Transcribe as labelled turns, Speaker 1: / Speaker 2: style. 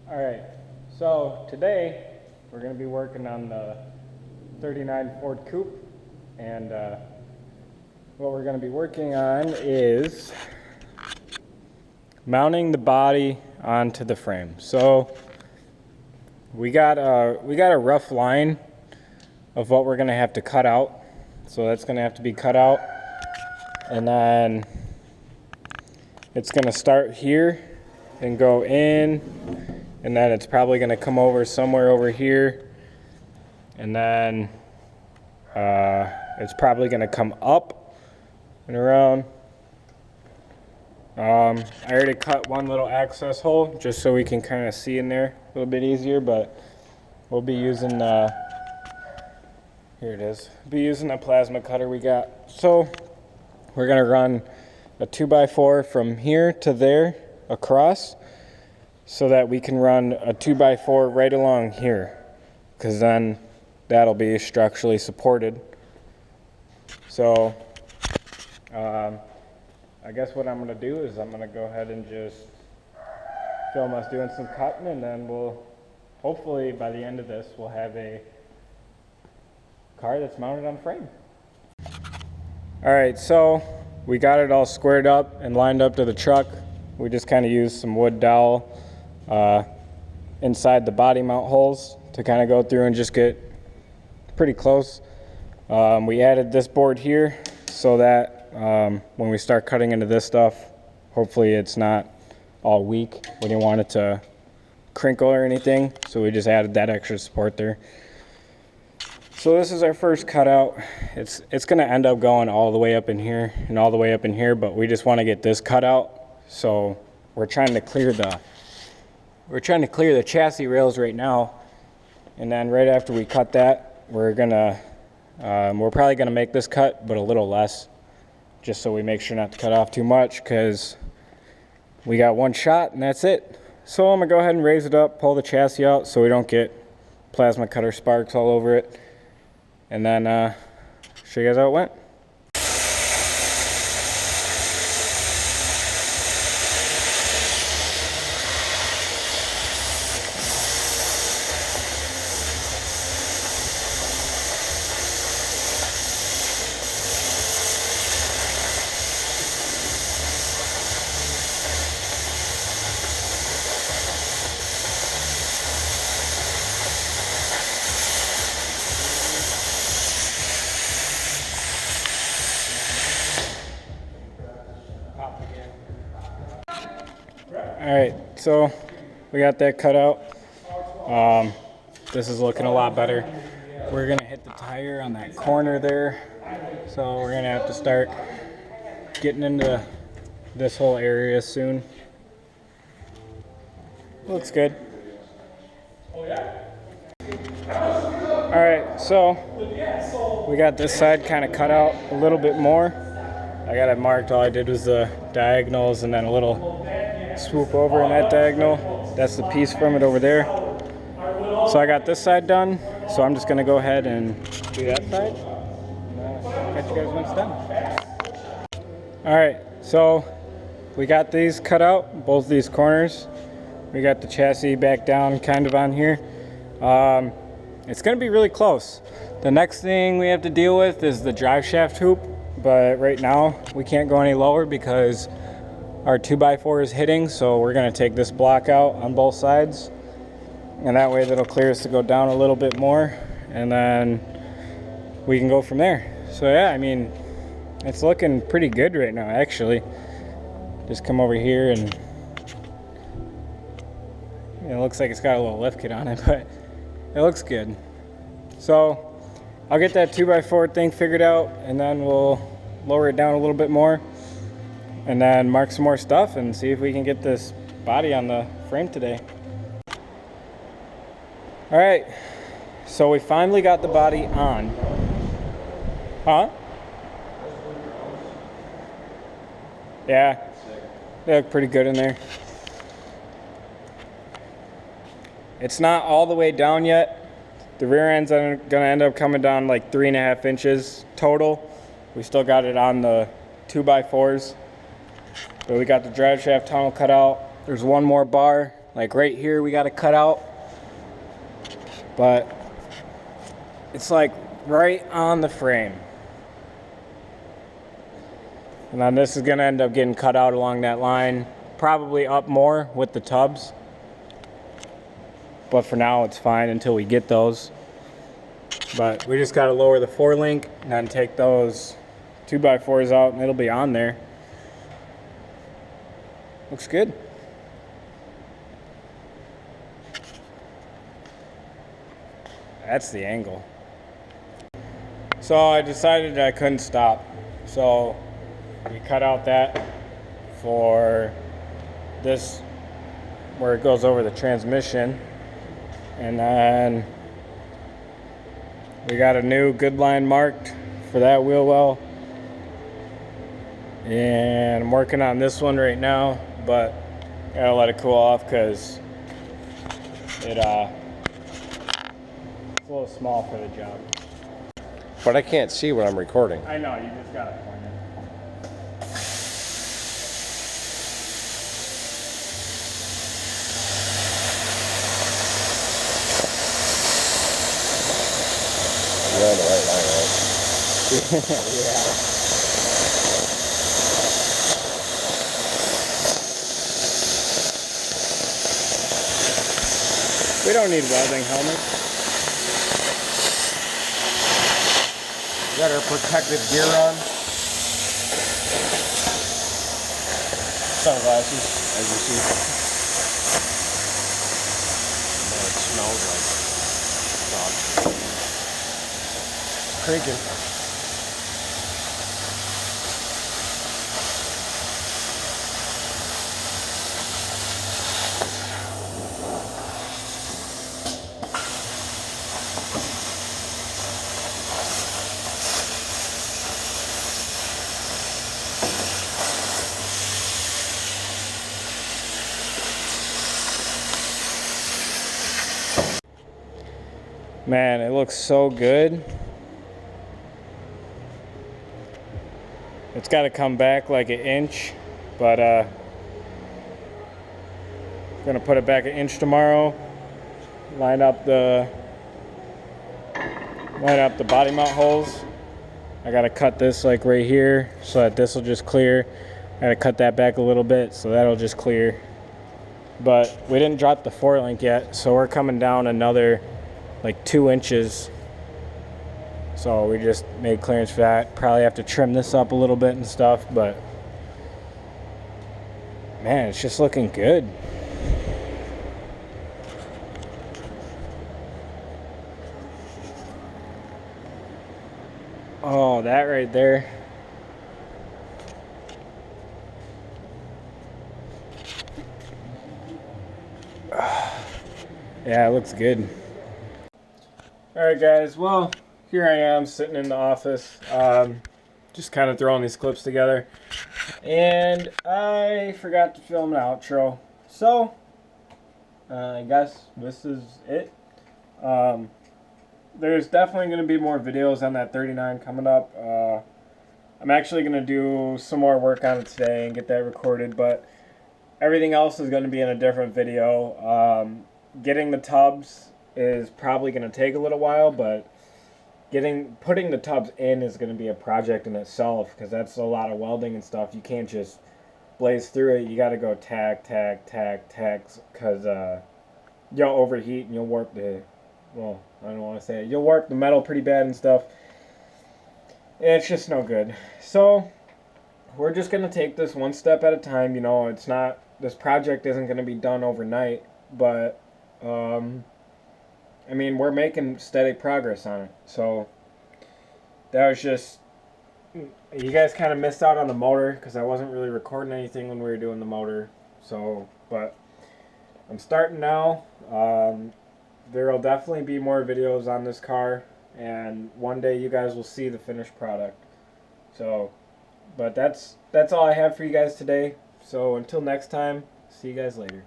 Speaker 1: All right, so today we're going to be working on the 39 Ford Coupe, and what we're going to be working on is mounting the body onto the frame. So we got a rough line of what we're going to have to cut out. So that's going to have to be cut out, and then it's going to start here and go in, and then it's probably going to come over somewhere over here, and then it's probably going to come up and around. I already cut one little access hole just so we can kind of see in there a little bit easier, but we'll be using here it is. Be using the plasma cutter we got. So we're going to run a 2x4 from here to there across, so that we can run a 2x4 right along here, because then that'll be structurally supported. So I guess what I'm going to do is I'm going to go ahead and just film us doing some cutting, and then we'll hopefully by the end of this we'll have a car that's mounted on frame. Alright, so we got it all squared up and lined up to the truck. We just kind of used some wood dowel inside the body mount holes to kind of go through and just get pretty close. We added this board here so that when we start cutting into this stuff, hopefully it's not all weak. We didn't want it to crinkle or anything, so we just added that extra support there. So this is our first cutout. It's going to end up going all the way up in here and all the way up in here, but we just want to get this cut out. So we're trying to clear the chassis rails right now, and then right after we cut that, we're probably gonna make this cut, but a little less, just so we make sure not to cut off too much, because we got one shot and that's it. So I'm gonna go ahead and raise it up, pull the chassis out so we don't get plasma cutter sparks all over it, and then show you guys how it went. Alright, so we got that cut out. This is looking a lot better. We're going to hit the tire on that corner there, so we're going to have to start getting into this whole area soon. Looks good. Alright, so we got this side kind of cut out a little bit more. I got it marked. All I did was the diagonals and then a little swoop over in that diagonal. That's the piece from it over there. So I got this side done, so I'm just going to go ahead and do that side. Catch you guys when it's done. Alright, so we got these cut out, both these corners. We got the chassis back down kind of on here. It's going to be really close. The next thing we have to deal with is the drive shaft hoop, but right now we can't go any lower because our 2x4 is hitting, so we're going to take this block out on both sides, and that way that'll clear us to go down a little bit more, and then we can go from there. So yeah, I mean, it's looking pretty good right now actually. Just come over here and it looks like it's got a little lift kit on it, but it looks good. So I'll get that 2x4 thing figured out, and then we'll lower it down a little bit more, and then mark some more stuff and see if we can get this body on the frame today. All right, so we finally got the body on. Huh? Yeah, they look pretty good in there. It's not all the way down yet. The rear end's gonna end up coming down like 3.5 inches total. We still got it on the 2x4s. But we got the drive shaft tunnel cut out. There's one more bar Like right here we got to cut out, but it's like right on the frame. And then this is going to end up getting cut out along that line, probably up more with the tubs. But for now it's fine until we get those. But we just got to lower the 4-link and then take those 2x4s out and it'll be on there. Looks good. That's the angle. So I decided I couldn't stop. So we cut out that for this, where it goes over the transmission. And then we got a new good line marked for that wheel well. And I'm working on this one right now, but gotta let it cool off because it's a little small for the job.
Speaker 2: But I can't see what I'm recording.
Speaker 1: I know, you just gotta point it.
Speaker 2: You're on the right line, right?
Speaker 1: Yeah. We don't need welding helmets.
Speaker 2: You got our protective gear on.
Speaker 1: Sunglasses.
Speaker 2: As you see. Man, it smells like dog. Creaking.
Speaker 1: Man, it looks so good. It's got to come back like an inch, but gonna put it back an inch tomorrow. Line up the body mount holes. I gotta cut this like right here so that this will just clear. I gotta cut that back a little bit so that'll just clear. But we didn't drop the 4-link yet, so we're coming down another like 2 inches. So we just made clearance for that. Probably have to trim this up a little bit and stuff, but man, it's just looking good. Oh, that right there. Yeah, it looks good. Alright guys, well, here I am sitting in the office, just kind of throwing these clips together, and I forgot to film an outro, so I guess this is it. There's definitely going to be more videos on that 39 coming up. I'm actually going to do some more work on it today and get that recorded, but everything else is going to be in a different video. Getting the tubs is probably going to take a little while, but putting the tubs in is going to be a project in itself because that's a lot of welding and stuff. You can't just blaze through it. You got to go tack because you'll overheat and you'll warp the, well, I don't want to say it. You'll warp the metal pretty bad and stuff. And it's just no good. So we're just going to take this one step at a time. You know, it's not, this project isn't going to be done overnight, but I mean, we're making steady progress on it. So that was just, you guys kind of missed out on the motor because I wasn't really recording anything when we were doing the motor. So, but I'm starting now. There will definitely be more videos on this car, and one day you guys will see the finished product. So, but that's all I have for you guys today. So until next time, see you guys later.